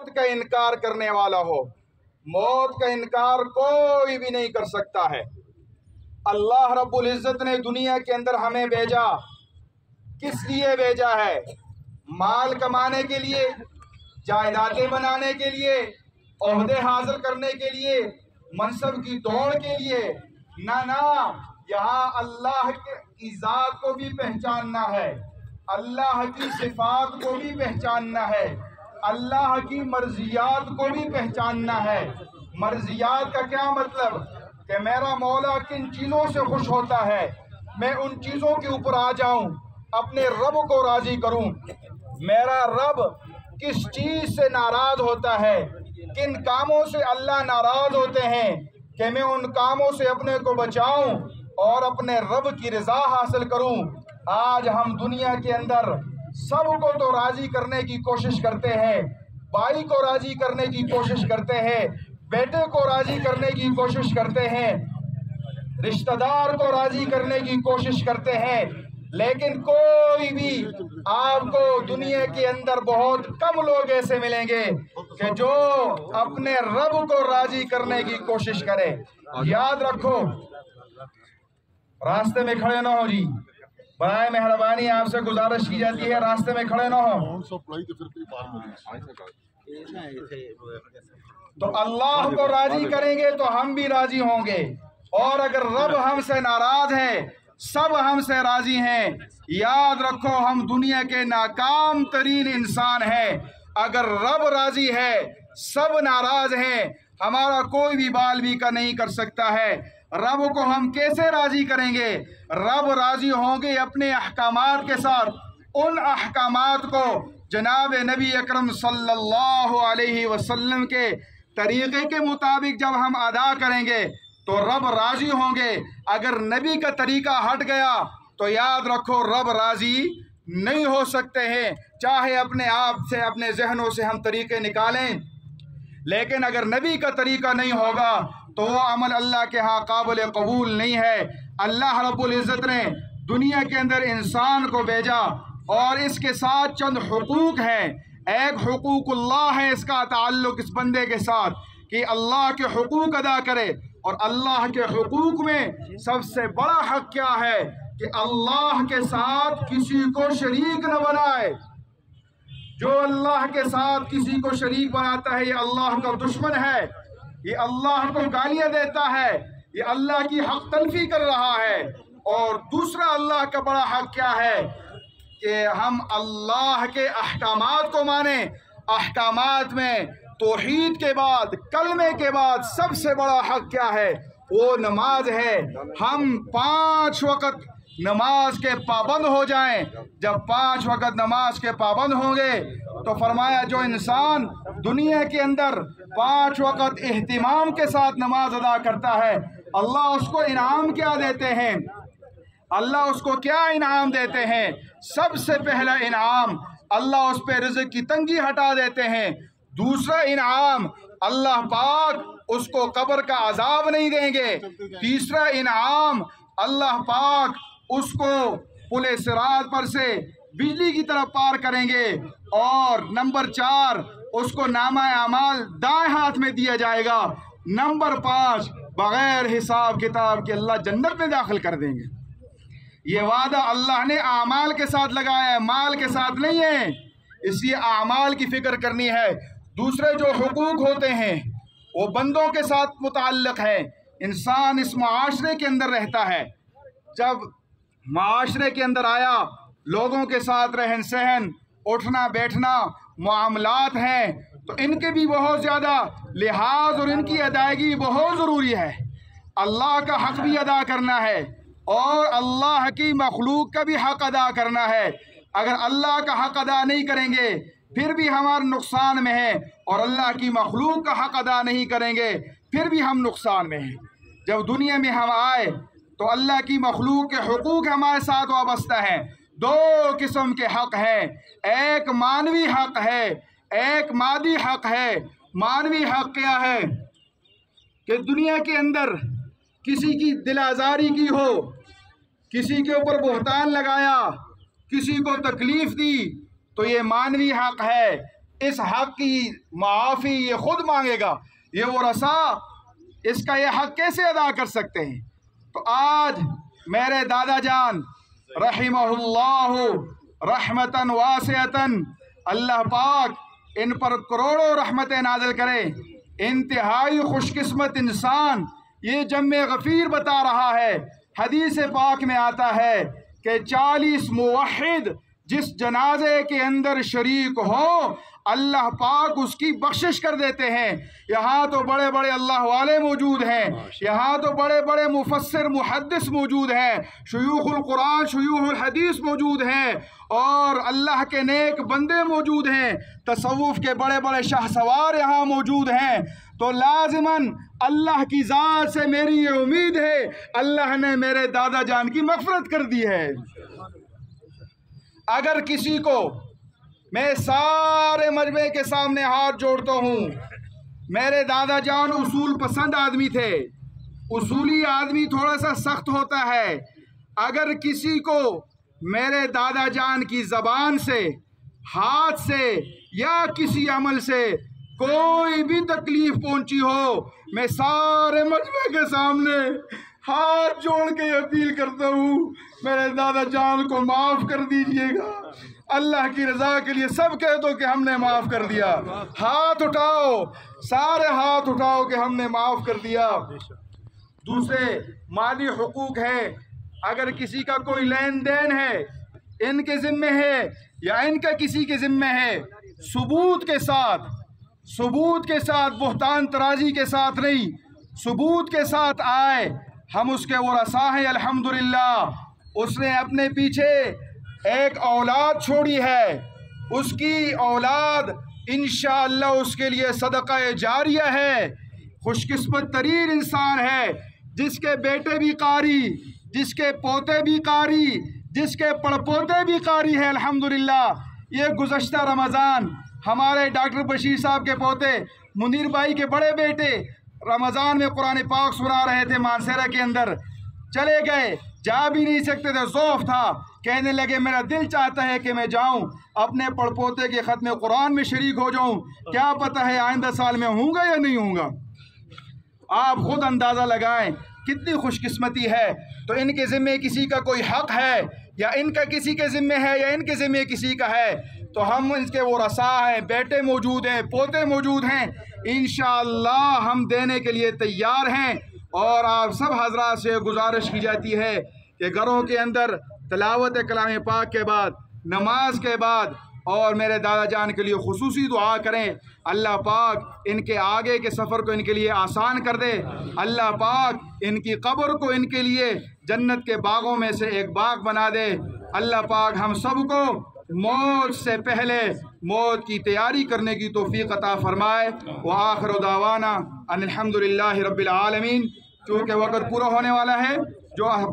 मौत का इनकार करने वाला हो। मौत का इनकार कोई भी नहीं कर सकता है। अल्लाह रब्बुल इज़्ज़त ने दुनिया के अंदर हमें भेजा, किस लिए भेजा है? माल कमाने के लिए, जायदादें बनाने के लिए, ओहदे हासिल करने के लिए, मनसब की दौड़ के लिए ना ना, यहाँ अल्लाह की ज़ात को भी पहचानना है, अल्लाह की सिफात को भी पहचानना है, अल्लाह की मर्जियात को भी पहचानना है। मर्जियात का क्या मतलब कि मेरा मौला किन चीज़ों से खुश होता है, मैं उन चीज़ों के ऊपर आ जाऊं, अपने रब को राज़ी करूं। मेरा रब किस चीज़ से नाराज़ होता है, किन कामों से अल्लाह नाराज़ होते हैं कि मैं उन कामों से अपने को बचाऊं और अपने रब की रज़ा हासिल करूं। आज हम दुनिया के अंदर सबको तो राज़ी करने की कोशिश करते हैं, भाई को राज़ी करने की कोशिश करते हैं, बेटे को राज़ी करने की कोशिश करते हैं, रिश्तेदार को राज़ी करने की कोशिश करते हैं, लेकिन कोई भी आपको दुनिया के अंदर बहुत कम लोग ऐसे मिलेंगे कि जो अपने रब को राज़ी करने की कोशिश करें। याद रखो, रास्ते में खड़े ना हो जी, बराए मेहरबानी आपसे गुजारिश की जाती है, रास्ते में खड़े ना हो। तो अल्लाह को राजी करेंगे तो हम भी राजी होंगे, और अगर रब हमसे नाराज है, सब हमसे राजी हैं, याद रखो हम दुनिया के नाकाम तरीन इंसान हैं। अगर रब राजी है, सब नाराज हैं, हमारा कोई भी बाल भी का नहीं कर सकता है। रब को हम कैसे राजी करेंगे? रब राजी होंगे अपने अहकामात के साथ। उन अहकामात को जनाब नबी अकरम सल्लल्लाहु अलैहि वसल्लम के तरीक़े के मुताबिक जब हम अदा करेंगे तो रब राजी होंगे। अगर नबी का तरीका हट गया तो याद रखो रब राजी नहीं हो सकते हैं, चाहे अपने आप से अपने जहनों से हम तरीके निकालें, लेकिन अगर नबी का तरीका नहीं होगा तो वो अमल अल्लाह के यहाँ काबिल कबूल नहीं है। अल्लाह रब्बुल इज़्ज़त ने दुनिया के अंदर इंसान को भेजा और इसके साथ चंद हुकूक हैं। एक हुकूकुल्लाह है, इसका ताल्लुक इस बंदे के साथ कि अल्लाह के हुकूक अदा करे, और अल्लाह के हुकूक में सबसे बड़ा हक क्या है कि अल्लाह के साथ किसी को शरीक न बनाए। जो अल्लाह के साथ किसी को शरीक बनाता है ये अल्लाह का दुश्मन है, ये अल्लाह को गालियां देता है, ये अल्लाह की हक तलफी कर रहा है। और दूसरा अल्लाह का बड़ा हक क्या है कि हम अल्लाह के अहकामात को माने। अहकामात में तौहीद के बाद, कलमे के बाद सबसे बड़ा हक क्या है? वो नमाज है। हम 5 वक़्त नमाज के पाबंद हो जाएं। जब 5 वक़्त नमाज के पाबंद होंगे तो फरमाया जो इंसान दुनिया के अंदर 5 वक़्त एहतिमाम के साथ नमाज अदा करता है, अल्लाह उसको इनाम क्या देते हैं? अल्लाह उसको क्या इनाम देते हैं? सबसे पहला इनाम अल्लाह उस पर रिज़्क़ की तंगी हटा देते हैं। दूसरा इनाम अल्लाह पाक उसको कब्र का अजाब नहीं देंगे। तीसरा इनाम अल्लाह पाक उसको पुले सिरात पर से बिजली की तरफ पार करेंगे। और नंबर 4 उसको नामा अमाल दाएं हाथ में दिया जाएगा। नंबर 5 बग़ैर हिसाब किताब के अल्लाह जन्नत में दाखिल कर देंगे। ये वादा अल्लाह ने आमाल के साथ लगाया है, माल के साथ नहीं है, इसलिए आमाल की फ़िक्र करनी है। दूसरे जो हुकूक होते हैं वो बंदों के साथ मुताल्लिक़ है। इंसान इस माशरे के अंदर रहता है, जब माशरे के अंदर आया, लोगों के साथ रहन सहन, उठना बैठना, मामलात हैं, तो इनके भी बहुत ज़्यादा लिहाज और इनकी अदायगी बहुत ज़रूरी है। अल्लाह का हक़ भी अदा करना है और अल्लाह की मखलूक का भी हक़ अदा करना है। अगर अल्लाह का हक़ अदा नहीं करेंगे फिर भी हमारे नुकसान में है, और अल्लाह की मखलूक का हक़ अदा नहीं करेंगे फिर भी हम नुकसान में हैं। जब दुनिया में हम आए तो अल्लाह की मखलूक के हुकूक हमारे साथ वाबस्ता हैं। 2 किस्म के हक़ हैं, एक मानवी हक़ है, एक मादी हक़ है। मानवी हक़ क्या है कि दुनिया के अंदर किसी की दिल आज़ारी की हो, किसी के ऊपर बोहतान लगाया, किसी को तकलीफ़ दी, तो ये मानवी हक़ है। इस हक की माफ़ी ये खुद मांगेगा, ये वरसा इसका ये हक कैसे अदा कर सकते हैं? तो आज मेरे दादा जान रहिमहुल्लाहु रहमतन वासिअतन, अल्लाह पाक इन पर करोड़ों रहमतें नाज़िल करे। इंतहाई खुशकिस्मत इंसान, ये जम्मे गफ़ीर बता रहा है। हदीस पाक में आता है कि 40 मुवहिद जिस जनाजे के अंदर शरीक हो, अल्लाह पाक उसकी बख्शिश कर देते हैं। यहाँ तो बड़े बड़े अल्लाह वाले मौजूद हैं, यहाँ तो बड़े बड़े मुफस्सिर मुहद्दिस मौजूद हैं, शुयूखुल कुरान शुयूखुल हदीस मौजूद हैं, और अल्लाह के नेक बंदे मौजूद हैं, तसव्वुफ के बड़े बड़े शाहसवार यहाँ मौजूद हैं। तो लाज़िमन अल्लाह की ज़ात से मेरी ये उम्मीद है, अल्लाह ने मेरे दादा जान की मग़फ़िरत कर दी है। अगर किसी को, मैं सारे मजमे के सामने हाथ जोड़ता हूँ, मेरे दादा जान उसूल पसंद आदमी थे। उसूली आदमी थोड़ा सा सख्त होता है। अगर किसी को मेरे दादा जान की ज़बान से, हाथ से या किसी अमल से कोई भी तकलीफ पहुंची हो, मैं सारे मजमे के सामने हाथ जोड़ के अपील करता हूँ, मेरे दादा जान को माफ़ कर दीजिएगा। अल्लाह की रज़ा के लिए सब कह दो कि हमने माफ़ कर दिया। हाथ उठाओ, सारे हाथ उठाओ कि हमने माफ़ कर दिया। दूसरे माली हुकूक है, अगर किसी का कोई लेन देन है, इनके ज़िम्मे है या इनका किसी के ज़िम्मे है, सबूत के साथ, बुहतान तराजी के साथ नहीं, सबूत के साथ आए, हम उसके वरसा हैं। अल्हम्दुलिल्लाह उसने अपने पीछे एक औलाद छोड़ी है, उसकी औलाद इंशाअल्लाह उसके लिए सदका जारिया है। खुशकिस्मत तरीन इंसान है, जिसके बेटे भी कारी, जिसके पोते भी कारी, जिसके पड़पोते भी कारी है। अल्हम्दुलिल्लाह ये गुज़श्ता रमज़ान हमारे डॉक्टर बशीर साहब के पोते मुनीर भाई के बड़े बेटे रमज़ान में कुरान पाक सुना रहे थे। मानसेरा के अंदर चले गए, जा भी नहीं सकते थे, ज़ौफ़ था। कहने लगे मेरा दिल चाहता है कि मैं जाऊं, अपने पड़पोते के ख़त्म कुरान में शरीक हो जाऊं, क्या पता है आइंदा साल में होऊंगा या नहीं होऊंगा। आप खुद अंदाज़ा लगाएं कितनी खुशकिस्मती है। तो इनके ज़िम्मे किसी का कोई हक़ है, या इनका किसी के ज़िम्मे है, या इनके ज़िम्मे किसी का है, तो हम इसके वो रसा हैं, बेटे मौजूद हैं, पोते मौजूद हैं, इंशाअल्लाह हम देने के लिए तैयार हैं। और आप सब हज़रात से गुजारिश की जाती है कि घरों के अंदर तिलावत कलाम पाक के बाद, नमाज के बाद, और मेरे दादा जान के लिए खुसूसी दुआ करें। अल्लाह पाक इनके आगे के सफ़र को इनके लिए आसान कर दे। अल्लाह पाक इनकी कब्र को इनके लिए जन्नत के बागों में से एक बाग बना दे। अल्लाह पाक हम सब को मौत से पहले मौत की तैयारी करने की तौफीक अता फरमाए। व आखिर दावाना अनिल हम्दुलिल्लाहि रब्बिल आलमीन। चूँकि वक़्त पूरा होने वाला है, जो अहबाब